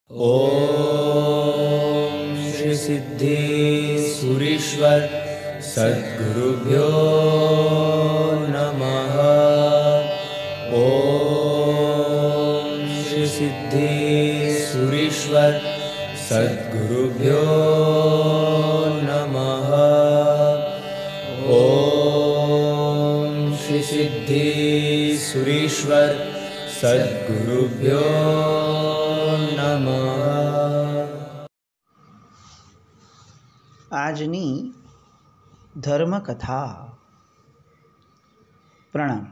ओम श्री सिद्धेश्वरीश्वर सद्गुरुभ्यो नमः। ओम श्री सिद्धेश्वरीश्वर सद्गुरुभ्यो नमः। ओम श्री सिद्धेश्वरीश्वर सद्गुरुभ्यो नमः। આજની ધર્મકથા. પ્રણામ.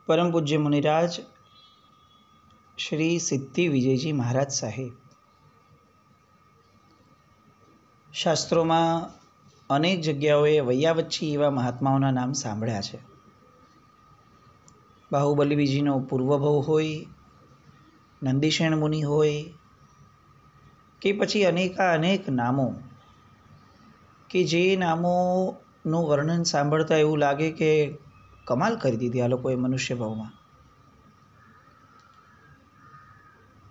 પરમ પૂજ્ય મુનિરાજ શ્રી સિદ્ધિ વિજયજી મહારાજ સાહેબ શાસ્ત્રોમાં અનેક જગ્યાઓએ વૈયાવચ્છી એવા મહાત્માઓના નામ સાંભળ્યા છે. બાહુબલી બીજીનો પૂર્વભવ હોય, નંદીશેણ મુનિ હોય કે પછી અનેક નામો કે જે નામોનું વર્ણન સાંભળતા એવું લાગે કે કમાલ કરી દીધી આ લોકોએ મનુષ્ય ભાવમાં.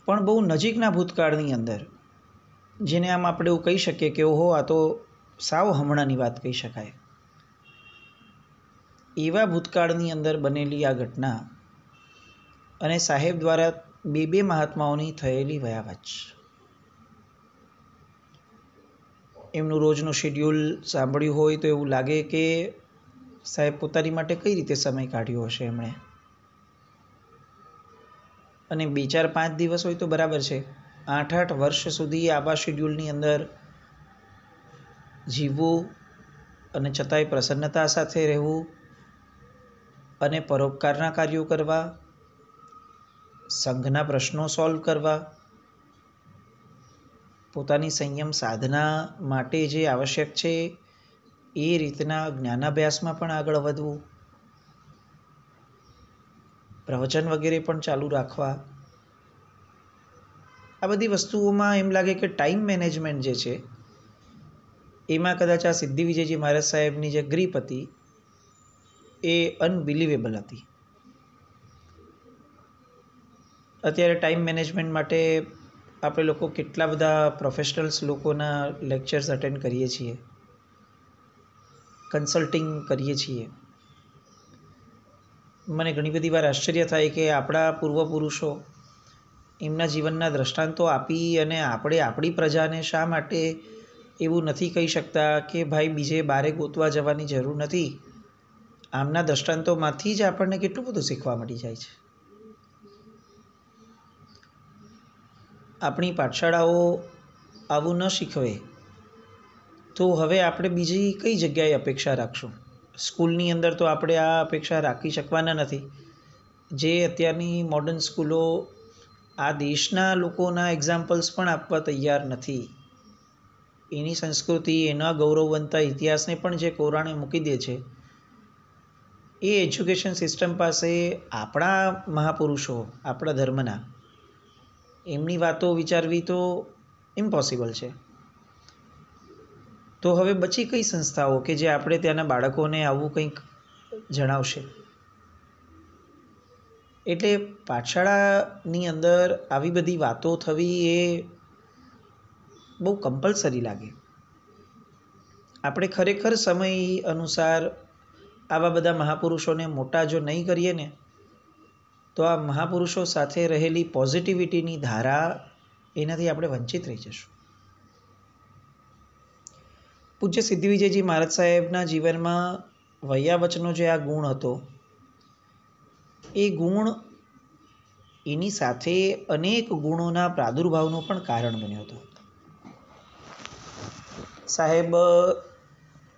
પણ બહુ નજીકના ભૂતકાળની અંદર જેને આમ આપણે એવું કહી શકીએ કે ઓહો આ તો સાવ હમણાંની વાત કહી શકાય, એવા ભૂતકાળની અંદર બનેલી આ ઘટના અને સાહેબ દ્વારા બે મહાત્માઓની થયેલી વયાવચ. એમનું રોજનું શેડ્યુલ સાંભળ્યું હોય તો એવું લાગે કે સાહેબ પોતાની માટે કઈ રીતે સમય કાઢ્યો હશે એમણે. અને 2-4-5 દિવસ હોય તો બરાબર છે, 8-8 વર્ષ સુધી આવા શેડ્યુલની અંદર જીવવું અને છતાંય પ્રસન્નતા સાથે રહેવું અને પરોપકારના કાર્યો કરવા, સંઘના પ્રશ્નો સોલ્વ કરવા, પોતાની સંયમ સાધના માટે જે આવશ્યક છે એ રીતના જ્ઞાનાભ્યાસમાં પણ આગળ વધવું, પ્રવચન વગેરે પણ ચાલુ રાખવા. આ બધી વસ્તુઓમાં એમ લાગે કે ટાઈમ મેનેજમેન્ટ જે છે એમાં કદાચ આ સિદ્ધિ વિજયજી મહારાજ સાહેબની જે ગ્રીપ હતી એ અનબિલિવેબલ હતી. અત્યારે ટાઈમ મેનેજમેન્ટ માટે આપણે લોકો કેટલા બધા પ્રોફેશનલ્સ લોકોના લેક્ચર્સ અટેન્ડ કરીએ છીએ, કન્સલ્ટિંગ કરીએ છીએ. મને ઘણી બધી વાર આશ્ચર્ય થાય કે આપણા પૂર્વપુરુષો એમના જીવનના દ્રષ્ટાંતો આપી અને આપણે આપણી પ્રજાને શા માટે એવું નથી કહી શકતા કે ભાઈ બીજે બારે ગોતવા જવાની જરૂર નથી, આમના દ્રષ્ટાંતોમાંથી જ આપણને કેટલું બધું શીખવા મળી જાય છે. આપણી પાઠશાળાઓ આવું ન શીખવે તો હવે આપણે બીજી કઈ જગ્યાએ અપેક્ષા રાખશું? સ્કૂલની અંદર તો આપણે આ અપેક્ષા રાખી શકવાના નથી. જે અત્યારની મોડર્ન સ્કૂલો આ દેશના લોકોના એક્ઝામ્પલ્સ પણ આપવા તૈયાર નથી. એની સંસ્કૃતિ, એના ગૌરવવંતા ઇતિહાસને પણ જે કોરાણે મૂકી દે છે, એ એજ્યુકેશન સિસ્ટમ પાસે આપણા મહાપુરુષો, આપણા ધર્મના, એમની વાતો વિચારવી તો ઇમ્પોસિબલ છે. તો હવે બચી કઈ સંસ્થાઓ કે જે આપણે ત્યાંના બાળકોને આવું કંઈક જણાવશે? એટલે પાઠશાળાની અંદર આવી બધી વાતો થવી એ બહુ કમ્પલસરી લાગે. આપણે ખરેખર સમય અનુસાર આવા બધા મહાપુરુષોને મોટા જો નહીં કરીએ ને તો આ મહાપુરુષો સાથે રહેલી પોઝિટિવિટીની ધારા એનાથી આપણે વંચિત રહી જશું. પૂજ્ય સિદ્ધિ વિજયજી મહારાજ સાહેબના જીવનમાં વૈયાવચનો જે આ ગુણ હતો એ ગુણ એની સાથે અનેક ગુણોના પ્રાદુર્ભાવનું પણ કારણ બન્યો હતો. સાહેબ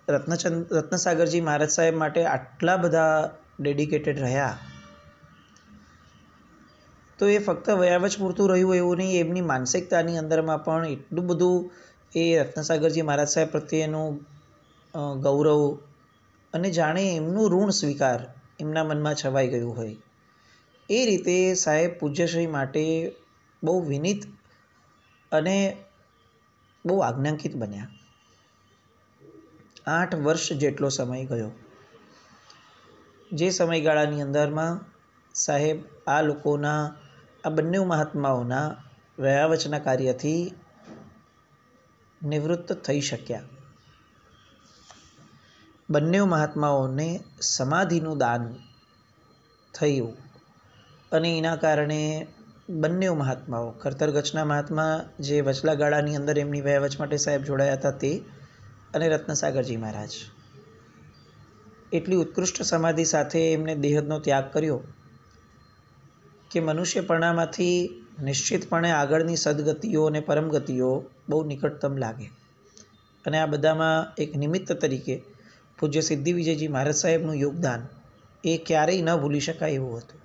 રત્નસાગરજી મહારાજ સાહેબ માટે આટલા બધા ડેડિકેટેડ રહ્યા તો એ ફક્ત વયાવચ પૂરતું રહ્યું એવું નહીં, એમની માનસિકતાની અંદરમાં પણ એટલું બધું એ રત્નસાગરજી મહારાજ સાહેબ પ્રત્યેનું ગૌરવ અને જાણે એમનું ઋણ સ્વીકાર એમના મનમાં છવાઈ ગયું હોય એ રીતે સાહેબ પૂજ્યશ્રી માટે બહુ વિનીત અને બહુ આજ્ઞાંકિત બન્યા. 8 વર્ષ જેટલો સમય ગયો. જે સમયગાળાની અંદરમાં સાહેબ આ લોકોના આ બંને મહાત્માઓના વયાવચના કાર્યથી નિવૃત્ત થઈ શક્યા. બંને મહાત્માઓને સમાધિનું દાન થયું અને એના કારણે બંને મહાત્માઓ, ખરતરગચના મહાત્મા જે વચલા ગાળાની અંદર એમની વયાવચ માટે સાહેબ જોડાયા હતા તે, અને રત્નસાગરજી મહારાજ એટલી ઉત્કૃષ્ટ સમાધિ સાથે એમને દેહનો ત્યાગ કર્યો કે મનુષ્યપણામાંથી નિશ્ચિતપણે આગળની સદગતિઓ અને પરમગતિઓ બહુ નિકટતમ લાગે. અને આ બધામાં એક નિમિત્ત તરીકે પૂજ્ય સિદ્ધિ વિજયજી મહારાજ સાહેબનું યોગદાન એ ક્યારેય ન ભૂલી શકાય એવું હતું.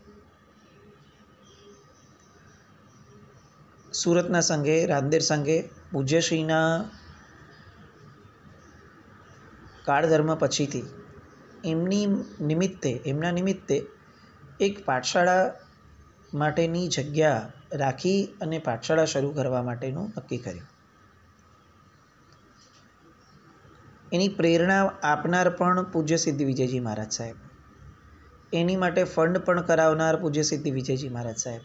સુરતના સંઘે, રાંદેર સંઘે પૂજ્યશ્રીના કાળધર્મ પછીથી એમના નિમિત્તે એક પાઠશાળા માટેની જગ્યા રાખી અને પાઠશાળા શરૂ કરવા માટેનું નક્કી કર્યું. એની પ્રેરણા આપનાર પણ પૂજ્ય સિદ્ધિ વિજયજી મહારાજ સાહેબ, એની માટે ફંડ પણ કરાવનાર પૂજ્ય સિદ્ધિ વિજયજી મહારાજ સાહેબ,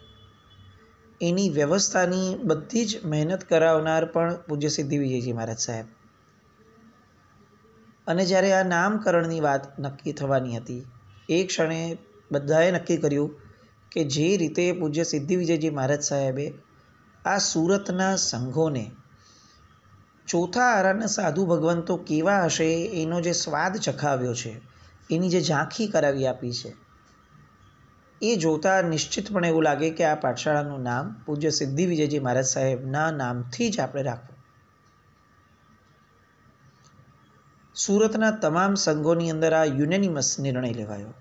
એની વ્યવસ્થાની બધી જ મહેનત કરાવનાર પણ પૂજ્ય સિદ્ધિ વિજયજી મહારાજ સાહેબ. અને જ્યારે આ નામકરણની વાત નક્કી થવાની હતી એ ક્ષણે બધાએ નક્કી કર્યું કે જે રીતે પૂજ્ય સિદ્ધિ વિજયજી મહારાજ સાહેબે આ સુરતના સંઘોને ચોથા આરાના સાધુ ભગવંતો કેવા હશે એનો જે સ્વાદ ચખાવ્યો છે, એની જે ઝાંખી કરાવી આપી છે, એ જોતાં નિશ્ચિતપણે એવું લાગે કે આ પાઠશાળાનું નામ પૂજ્ય સિદ્ધિ વિજયજી મહારાજ સાહેબના નામથી જ આપણે રાખવું. સુરતના તમામ સંઘોની અંદર આ યુનેનિમસ નિર્ણય લેવાયો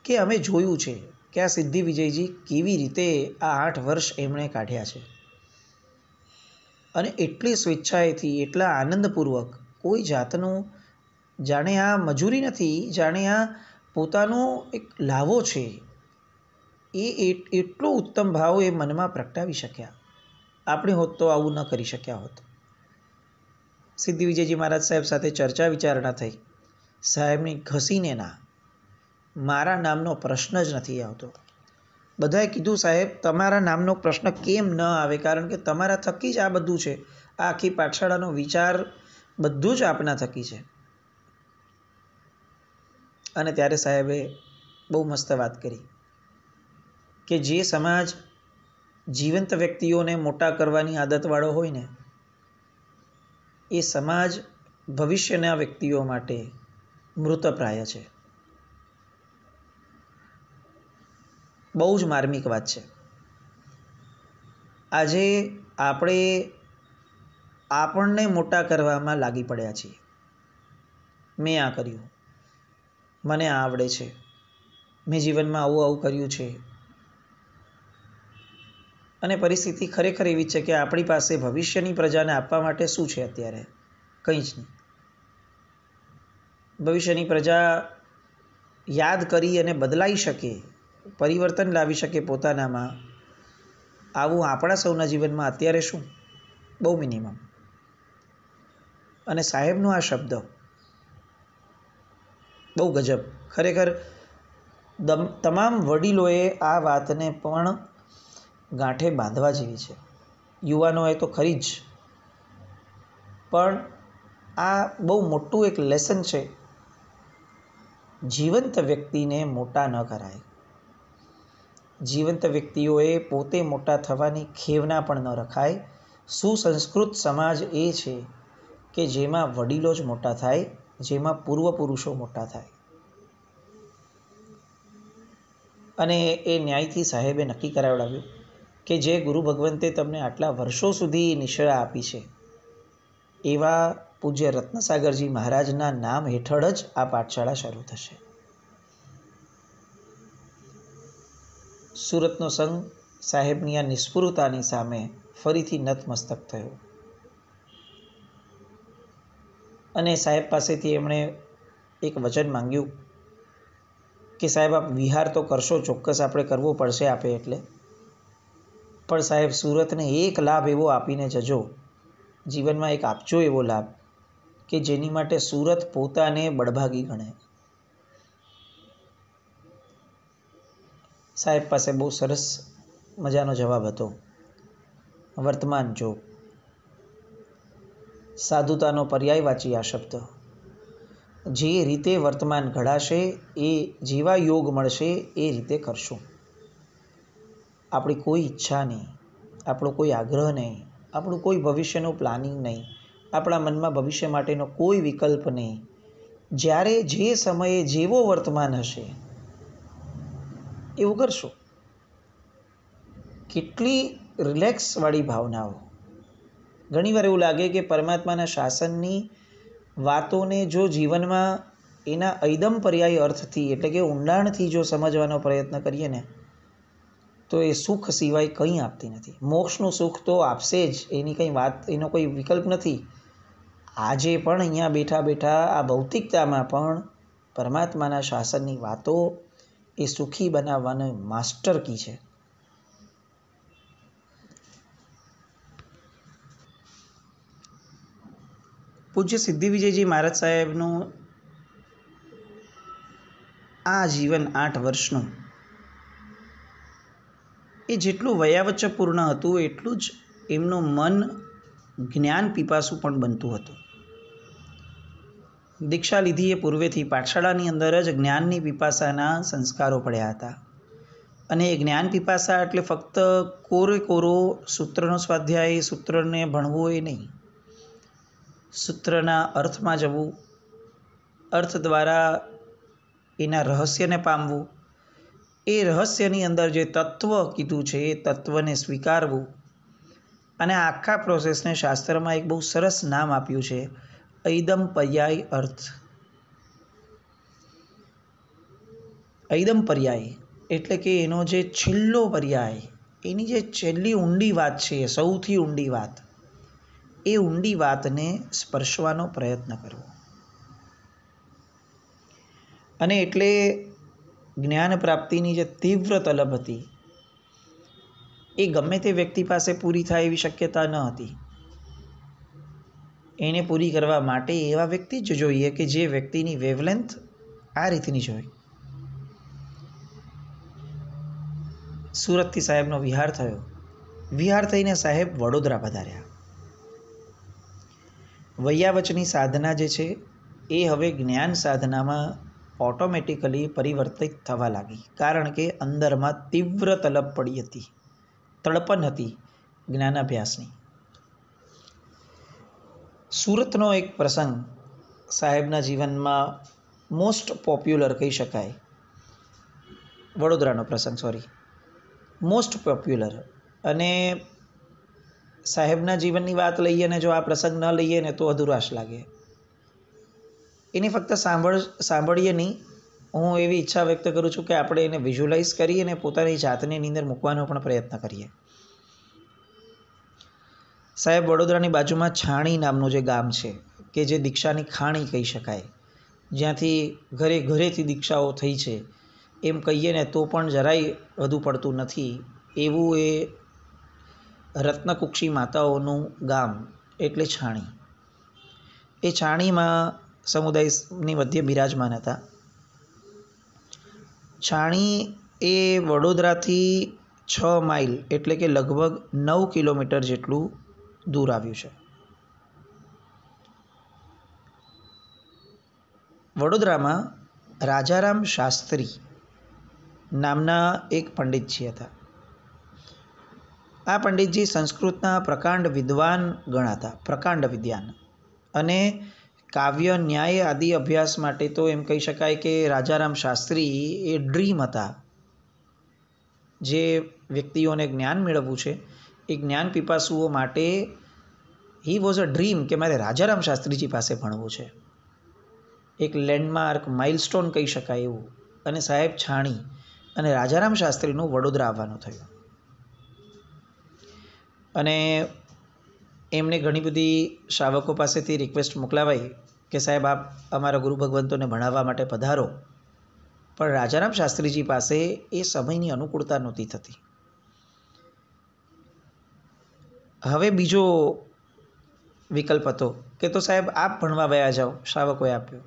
કે અમે જોયું છે કે આ સિદ્ધિ વિજયજી કેવી રીતે આ 8 વર્ષ એમણે કાઢ્યા છે, અને એટલી સ્વેચ્છાએથી, એટલા આનંદપૂર્વક, કોઈ જાતનું જાણે આ મજૂરી નથી, જાણે આ પોતાનો એક લાવો છે, એ એટલો ઉત્તમ ભાવ એ મનમાં પ્રગટાવી શક્યા. આપણે હોત તો આવું ન કરી શક્યા હોત. સિદ્ધિ વિજયજી મહારાજ સાહેબ સાથે ચર્ચા વિચારણા થઈ. સાહેબની ઘસીને ના, મારા નામનો પ્રશ્ન જ નથી આવતો. બધાએ કીધું સાહેબ તમારા નામનો પ્રશ્ન કેમ ન આવે, કારણ કે તમારા થકી જ આ બધું છે, આ આખી પાઠશાળાનો વિચાર બધું જ આપના થકી છે. અને ત્યારે સાહેબે બહુ મસ્ત વાત કરી કે જે સમાજ જીવંત વ્યક્તિઓને મોટા કરવાની આદતવાળો હોય ને, એ સમાજ ભવિષ્યના વ્યક્તિઓ માટે મૃતપ્રાય છે. બહુ જ માર્મિક વાત છે. આજે આપણને મોટા કરવામાં લાગી પડ્યા છીએ. મેં આ કર્યું, મને આ આવડે છે, મેં જીવનમાં આવું કર્યું છે. અને પરિસ્થિતિ ખરેખર એવી છે કે આપણી પાસે ભવિષ્યની પ્રજાને આપવા માટે શું છે અત્યારે? કંઈ જ નહીં. ભવિષ્યની પ્રજા યાદ કરી અને બદલાઈ શકે, પરિવર્તન લાવી શકે પોતાનામાં, આવું આપણા સૌના જીવનમાં અત્યારે શું? બહુ મિનિમમ. અને સાહેબનો આ શબ્દ બહુ ગજબ. ખરેખર તમામ વડીલોએ આ વાતને પણ ગાંઠે બાંધવા જેવી છે. યુવાનોએ તો ખરી જ, પણ આ બહુ મોટું એક લેસન છે. જીવંત વ્યક્તિને મોટા ન કરાય. જીવંત વ્યક્તિઓએ પોતે મોટા થવાની ખેવના પણ ન રખાય. સુસંસ્કૃત સમાજ એ છે કે જેમાં વડીલો જ મોટા થાય, જેમાં પૂર્વ પુરુષો મોટા થાય. અને એ ન્યાયથી સાહેબે નક્કી કરાવડાવ્યું કે જે ગુરુ ભગવંતે તમને આટલા વર્ષો સુધી નિશ્ચય આપી છે, એવા પૂજ્ય રત્નસાગરજી મહારાજના નામ હેઠળ જ આ પાઠશાળા શરૂ થશે. સુરતનો સંઘ સાહેબની આ નિષ્ફળતાની સામે ફરીથી નતમસ્તક થયો અને સાહેબ પાસેથી એમણે એક વચન માંગ્યું કે સાહેબ આપ વિહાર તો કરશો, ચોક્કસ આપણે કરવો પડશે આપે એટલે, પણ સાહેબ સુરતને એક લાભ એવો આપીને જજો, જીવનમાં એક આપજો એવો લાભ કે જેની માટે સુરત પોતાને બળભાગી ગણે. સાહેબ પાસે બહુ સરસ મજાનો જવાબ હતો. વર્તમાન જોગ, સાધુતાનો પર્યાયવાચી આ શબ્દ. જે રીતે વર્તમાન ઘડાશે એ જેવા યોગ મળશે એ રીતે કરશું. આપણી કોઈ ઈચ્છા નહીં, આપણો કોઈ આગ્રહ નહીં, આપણું કોઈ ભવિષ્યનું પ્લાનિંગ નહીં, આપણા મનમાં ભવિષ્ય માટેનો કોઈ વિકલ્પ નહીં. જ્યારે જે સમયે જેવો વર્તમાન હશે એવું કરશું. કેટલી રિલેક્સવાળી ભાવનાઓ. ઘણીવાર એવું લાગે કે પરમાત્માના શાસનની વાતોને જો જીવનમાં એના ઐદમ પર્યાય અર્થથી એટલે કે ઊંડાણથી જો સમજવાનો પ્રયત્ન કરીએ ને તો એ સુખ સિવાય કંઈ આપતી નથી. મોક્ષનું સુખ તો આપશે જ, એની કંઈ વાત, એનો કોઈ વિકલ્પ નથી. આજે પણ અહીંયા બેઠા બેઠા આ ભૌતિકતામાં પણ પરમાત્માના શાસનની વાતો એ સુખી બનાવવાનો માસ્ટર કી છે. પૂજ્ય સિદ્ધિવિજયજી મહારાજ સાહેબનું આ જીવન 8 વર્ષનું એ જેટલું વયાવચપૂર્ણ હતું એટલું જ એમનું મન જ્ઞાન પીપાસું પણ બનતું હતું. દીક્ષા લીધી એ પૂર્વેથી પાઠશાળાની અંદર જ જ્ઞાનની પીપાસાના સંસ્કારો પડ્યા હતા. અને એ જ્ઞાન પીપાસા એટલે ફક્ત કોરે કોરો સૂત્રનો સ્વાધ્યાય, સૂત્રને ભણવું એ નહીં. સૂત્રના અર્થમાં જવું, અર્થ દ્વારા એના રહસ્યને પામવું, એ રહસ્યની અંદર જે તત્વ કીધું છે એ તત્વને સ્વીકારવું. અને આખા પ્રોસેસને શાસ્ત્રમાં એક બહુ સરસ નામ આપ્યું છે, ઐદમ પર્યાય અર્થ. ઐદમ પર્યાય એટલે કે એનો જે છેલ્લો પર્યાય, એની જે છેલ્લી ઊંડી વાત છે, સૌથી ઊંડી વાત, એ ઊંડી વાતને સ્પર્શવાનો પ્રયત્ન કરવો. અને એટલે જ્ઞાન પ્રાપ્તિની જે તીવ્ર તલબ હતી એ ગમે તે વ્યક્તિ પાસે પૂરી થાય એવી શક્યતા ન હતી. એને પૂરી કરવા માટે એવા વ્યક્તિ જ જોઈએ કે જે વ્યક્તિની વેવલેન્થ આ રીતની જ હોય. સુરતથી સાહેબનો વિહાર થયો. વિહાર થઈને સાહેબ વડોદરા પધાર્યા. વૈયાવચની સાધના જે છે એ હવે જ્ઞાન સાધનામાં ઓટોમેટિકલી પરિવર્તિત થવા લાગી. કારણ કે અંદરમાં તીવ્ર તલબ પડી હતી, તડપણ હતી જ્ઞાનાભ્યાસની. સુરતનો એક પ્રસંગ સાહેબના જીવનમાં મોસ્ટ પોપ્યુલર કહી શકાય. વડોદરાનો પ્રસંગ મોસ્ટ પોપ્યુલર. અને સાહેબના જીવનની વાત લઈએ ને જો આ પ્રસંગ ન લઈએ ને તો અધુરાશ લાગે. એને ફક્ત સાંભળીએ નહીં, હું એવી ઈચ્છા વ્યક્ત કરું છું કે આપણે એને વિઝ્યુલાઇઝ કરીએ અને પોતાની જાતને એની અંદર મૂકવાનો પણ પ્રયત્ન કરીએ. સાહેબ વડોદરાની બાજુમાં છાણી નામનું જે ગામ છે કે જે દીક્ષાની ખાણી કહી શકાય, જ્યાંથી ઘરે ઘરેથી દીક્ષાઓ થઈ છે એમ કહીએ ને તો પણ જરાય વધુ પડતું નથી એવું એ રત્નકુક્ષી માતાઓનું ગામ એટલે છાણી. એ છાણીમાં સમુદાયની મધ્ય બિરાજમાન હતા. છાણી એ વડોદરાથી 6 માઇલ એટલે કે લગભગ 9 કિલોમીટર જેટલું દૂર આવ્યું છે. વડોદરામાં રાજારામ શાસ્ત્રી નામના એક પંડિતજી હતા. આ પંડિતજી સંસ્કૃતના પ્રકાંડ વિદ્વાન ગણાતા, પ્રકાંડ વિદ્વાન. અને કાવ્ય, ન્યાય આદિ અભ્યાસ માટે તો એમ કહી શકાય કે રાજારામ શાસ્ત્રી એ ડ્રીમ હતા. જે વ્યક્તિઓને જ્ઞાન મેળવવું છે એ જ્ઞાન પીપાસુઓ માટે હી વોઝ અ ડ્રીમ કે મારે રાજારામ શાસ્ત્રીજી પાસે ભણવું છે. એક લેન્ડમાર્ક, માઇલસ્ટોન કહી શકાય એવું. અને સાહેબ છાણી અને રાજારામ શાસ્ત્રીનું વડોદરા આવવાનું થયું. અને એમને ઘણી બધી શ્રાવકો પાસેથી રિક્વેસ્ટ મોકલાવાઈ કે સાહેબ આપ અમારા ગુરુ ભગવંતોને ભણાવવા માટે પધારો. પણ રાજારામ શાસ્ત્રીજી પાસે એ સમયની અનુકૂળતા નહોતી થતી. હવે બીજો વિકલ્પ હતો કે તો સાહેબ આપ ભણવા વયા જાઓ, શ્રાવકોએ આપ્યો.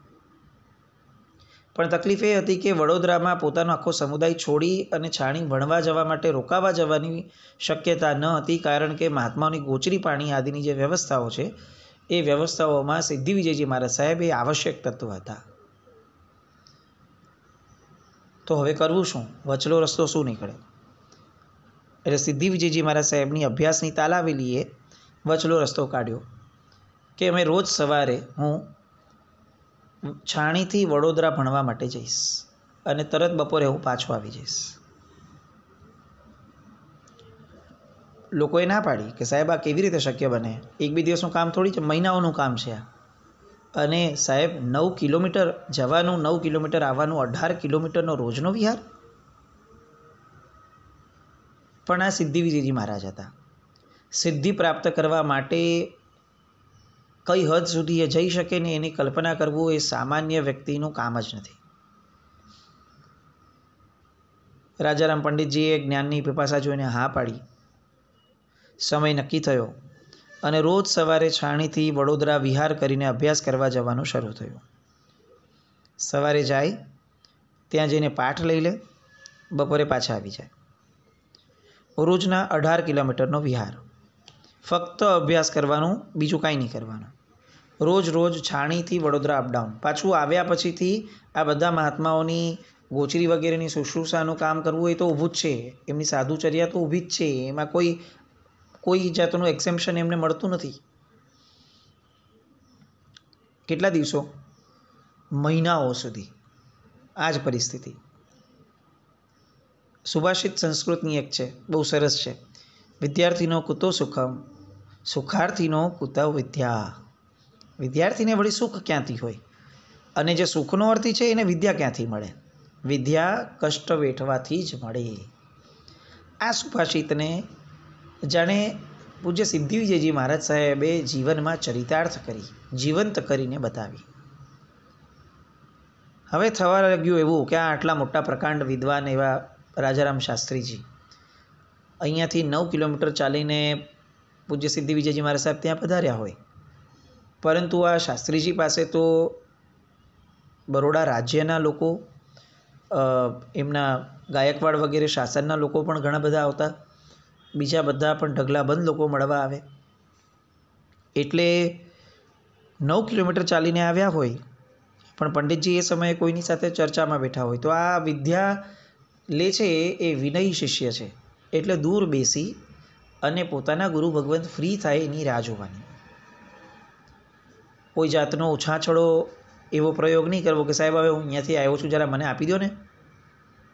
પણ તકલીફ એ હતી કે વડોદરામાં પોતાનો આખો સમુદાય છોડી અને છાણી ભણવા જવા માટે રોકાવા જવાની શક્યતા ન હતી, કારણ કે મહાત્માઓની ગોચરી પાણી આદિની જે વ્યવસ્થાઓ છે એ વ્યવસ્થાઓમાં સિદ્ધિ વિજયજી મહારાજ સાહેબ એ આવશ્યક તત્વ હતા. તો હવે કરવું શું? વચલો રસ્તો શું નીકળે? એટલે સિદ્ધિ વિજયજી મહારાજ સાહેબની અભ્યાસની તાલાવેલીએ વચલો રસ્તો કાઢ્યો કે અમે રોજ સવારે હું છાણીથી વડોદરા ભણવા માટે જઈશ અને તરત બપોરે હું પાછો આવી જઈશ. લોકોએ ના પાડી કે સાહેબ આ કેવી રીતે શક્ય બને? એક બે દિવસનું કામ થોડી છે, મહિનાઓનું કામ છે આ. અને સાહેબ 9 કિલોમીટર જવાનું, 9 કિલોમીટર આવવાનું, 18 કિલોમીટરનો રોજનો વિહાર. પણ આ સિદ્ધિ વિજયજી મહારાજ હતા. સિદ્ધિ પ્રાપ્ત કરવા માટે કઈ હદ સુધી એ જઈ શકે ને એની કલ્પના કરવું એ સામાન્ય વ્યક્તિનું કામ જ નથી. રાજારામ પંડિતજીએ જ્ઞાનની પીપાસા જોઈને હા પાડી. સમય નક્કી થયો અને રોજ સવારે છાણીથી વડોદરા વિહાર કરીને અભ્યાસ કરવા જવાનું શરૂ થયું. સવારે જાય, ત્યાં જઈને પાઠ લઈ લે, બપોરે પાછા આવી જાય. રોજના 18 કિલોમીટરનો વિહાર, ફક્ત અભ્યાસ કરવાનું, બીજું કાંઈ નહીં કરવાનું. રોજ છાણીથી વડોદરા અપડાઉન. પાછું આવ્યા પછીથી આ બધા મહાત્માઓની ગોચરી વગેરેની શુશ્રૂષાનું કામ કરવું એ તો ઊભું જ છે, એમની સાધુચર્યા તો ઊભી જ છે, એમાં કોઈ જાતનું એક્ઝેમ્પશન એમને મળતું નથી. કેટલા દિવસો? મહિનાઓ સુધી આ જ પરિસ્થિતિ. સુભાષિત સંસ્કૃતની એક છે, બહુ સરસ છે. વિદ્યાર્થીનો કુતો સુખમ, સુખાર્થીનો કુત વિદ્યા. વિદ્યાર્થીને વળી સુખ ક્યાંથી હોય? અને જે સુખનો અર્થી છે એને વિદ્યા ક્યાંથી મળે? વિદ્યા કષ્ટ વેઠવાથી જ મળે. આ સુભાષિતને જાણે પૂજ્ય સિદ્ધિ વિજયજી મહારાજ સાહેબે જીવનમાં ચરિતાર્થ કરી, જીવંત કરીને બતાવી. હવે થવા લાગ્યું એવું કે આ આટલા મોટા પ્રકાંડ વિદ્વાન એવા રાજારામ શાસ્ત્રીજી અહીંયાથી 9 કિલોમીટર ચાલીને પૂજ્ય સિદ્ધિ વિજયજી મહારાજ સાહેબ ત્યાં પધાર્યા હોય, પરંતુ આ શાસ્ત્રીજી પાસે તો બરોડા રાજ્યના લોકો, એમના ગાયકવાડ વગેરે શાસનના લોકો પણ ઘણા બધા આવતા, બીજા બધા પણ ઢગલાબંધ લોકો મળવા આવે. એટલે 9 કિલોમીટર ચાલીને આવ્યા હોય, પણ પંડિતજી એ સમયે કોઈની સાથે ચર્ચામાં બેઠા હોય. તો આ વિદ્યા લે છે એ વિનયી શિષ્ય છે, એટલે દૂર બેસી અને પોતાના ગુરુ ભગવંત ફ્રી થાય એની રાહ જોવાની. કોઈ જાતનો ઉછાછળો એવો પ્રયોગ નહીં કરવો કે સાહેબ હવે હું અહીંયાથી આવ્યો છું, જરા મને આપી દો ને.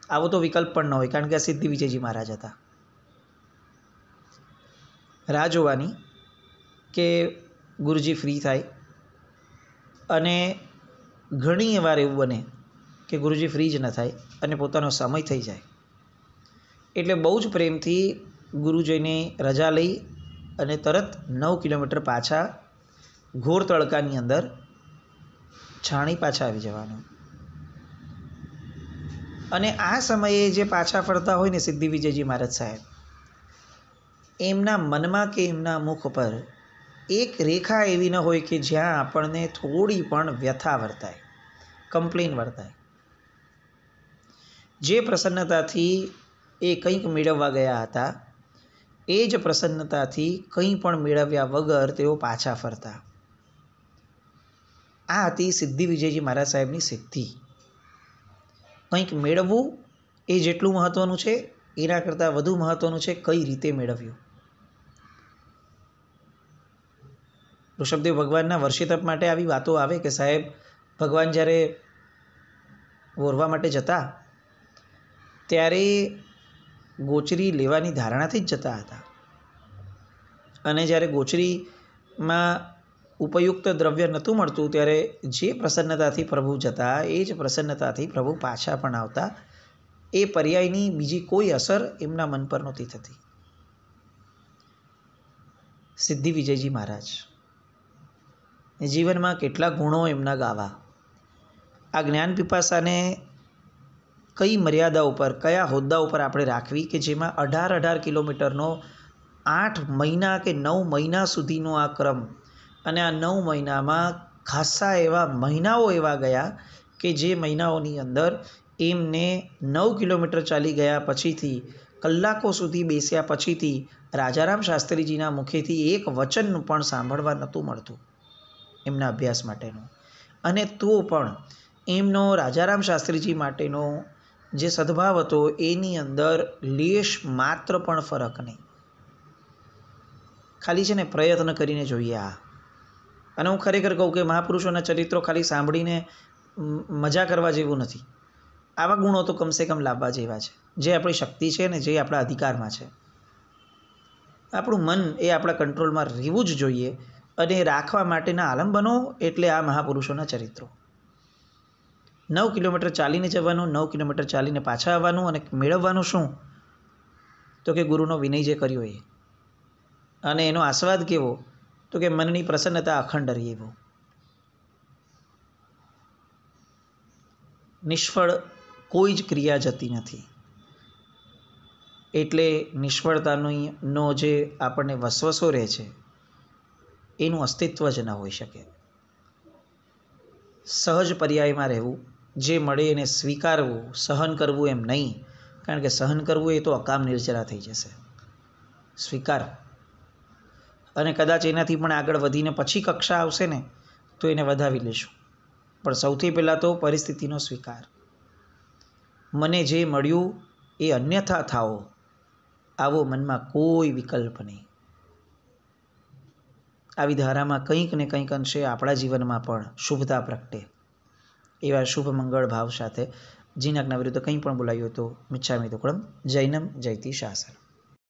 આવો તો વિકલ્પ પણ ન હોય, કારણ કે આ સિદ્ધિ વિજયજી મહારાજ હતા. રાહ જોવાની કે ગુરુજી ફ્રી થાય. અને ઘણી વાર એવું બને કે ગુરુજી ફ્રી જ ન થાય અને પોતાનો સમય થઈ જાય. એટલે બહુ જ પ્રેમથી ગુરુજીની રજા લઈ અને તરત 9 કિલોમીટર પાછા ઘોર તડકાની અંદર છાણી પાછા આવી જવાનું. અને આ સમયે જે પાછા ફરતા હોય ને સિદ્ધિ વિજયજી મહારાજ સાહેબ, એમના મનમાં કે એમના મુખ પર એક રેખા એવી ન હોય કે જ્યાં આપણને થોડી પણ વ્યથા વર્તાય, કમ્પ્લેન વર્તાય. જે પ્રસન્નતાથી એ કંઈક મેળવવા ગયા હતા, એ જ પ્રસન્નતાથી કંઈ પણ મેળવ્યા વગર તેઓ પાછા ફરતા. આ હતી સિદ્ધિ વિજયજી મહારાજ સાહેબની સિદ્ધિ. કંઈક મેળવવું એ જેટલું મહત્ત્વનું છે, એના કરતાં વધુ મહત્ત્વનું છે કઈ રીતે મેળવ્યું. ઋષભદેવ ભગવાનના વર્ષિતપ માટે આવી વાતો આવે કે સાહેબ ભગવાન જ્યારે વોરવા માટે જતા ત્યારે ગોચરી લેવાની ધારણાથી જ જતા હતા. અને જ્યારે ગોચરીમાં ઉપયુક્ત દ્રવ્ય નહોતું મળતું ત્યારે જે પ્રસન્નતાથી પ્રભુ જતા એ જ પ્રસન્નતાથી પ્રભુ પાછા પણ આવતા. એ પર્યાયની બીજી કોઈ અસર એમના મન પર નહોતી થતી. સિદ્ધિ વિજયજી મહારાજ જીવનમાં કેટલા ગુણો એમના ગાવા. આ જ્ઞાન પીપાસાને કઈ મર્યાદા ઉપર, કયા હોદ્દા ઉપર આપણે રાખવી કે જેમાં 18 કિલોમીટરનો 8 મહિના કે 9 મહિના સુધીનો આ ક્રમ, અને આ 9 મહિનામાં ખાસા એવા મહિનાઓ એવા ગયા કે જે મહિનાઓની અંદર એમને 9 કિલોમીટર ચાલી ગયા પછીથી, કલાકો સુધી બેસ્યા પછીથી રાજારામ શાસ્ત્રીજીના મુખેથી એક વચન પણ સાંભળવા નહોતું મળતું એમના અભ્યાસ માટેનું. અને તો પણ એમનો રાજારામ શાસ્ત્રીજી માટેનો જે સદભાવ હતો એની અંદર લેશ માત્ર પણ ફરક નહીં. ખાલી છે ને પ્રયત્ન કરીને જોઈએ આ. અને હું ખરેખર કહું કે મહાપુરુષોના ચરિત્રો ખાલી સાંભળીને મજા કરવા જેવું નથી. આવા ગુણો તો કમસે કમ લાવવા જેવા છે, જે આપણી શક્તિ છે ને જે આપણા અધિકારમાં છે. આપણું મન એ આપણા કંટ્રોલમાં રહેવું જ જોઈએ, અને રાખવા માટેના આલંબનો એટલે આ મહાપુરુષોના ચરિત્રો. 9 કિલોમીટર ચાલીને જવાનું, 9 કિલોમીટર ચાલીને પાછા આવવાનું, અને મેળવવાનું શું? તો કે ગુરુનો વિનય જે કર્યો એ. અને એનો આસ્વાદ કેવો? તો કે મનની પ્રસન્નતા અખંડ રહી એવો. નિષ્ફળ કોઈ જ ક્રિયા જતી નથી. એટલે નિષ્ફળતાનો જે આપણને વસવસો રહે છે એનું અસ્તિત્વ જ ન હોઈ શકે. સહજ પર્યાયમાં રહેવું, જે મળે એને સ્વીકારવું, સહન કરવું એમ નહીં. કારણ કે સહન કરવું એ તો અકામ નિર્જરા થઈ જશે. સ્વીકાર, અને કદાચ એનાથી પણ આગળ વધીને પછી કક્ષા આવશે ને તો એને વધાવી લેશું. પણ સૌથી પહેલાં તો પરિસ્થિતિનો સ્વીકાર. મને જે મળ્યું એ અન્યથા થાઓ, આવો મનમાં કોઈ વિકલ્પ નહીં. આવી ધારામાં કંઈક ને કંઈક અંશે આપણા જીવનમાં પણ શુભતા પ્રગટે એવા શુભ મંગળ ભાવ સાથે જીનકના વિરુદ્ધ કંઈ પણ બોલાયું તો મિચ્છામિ દુક્કડમ. જૈનમ જયતિ શાસન.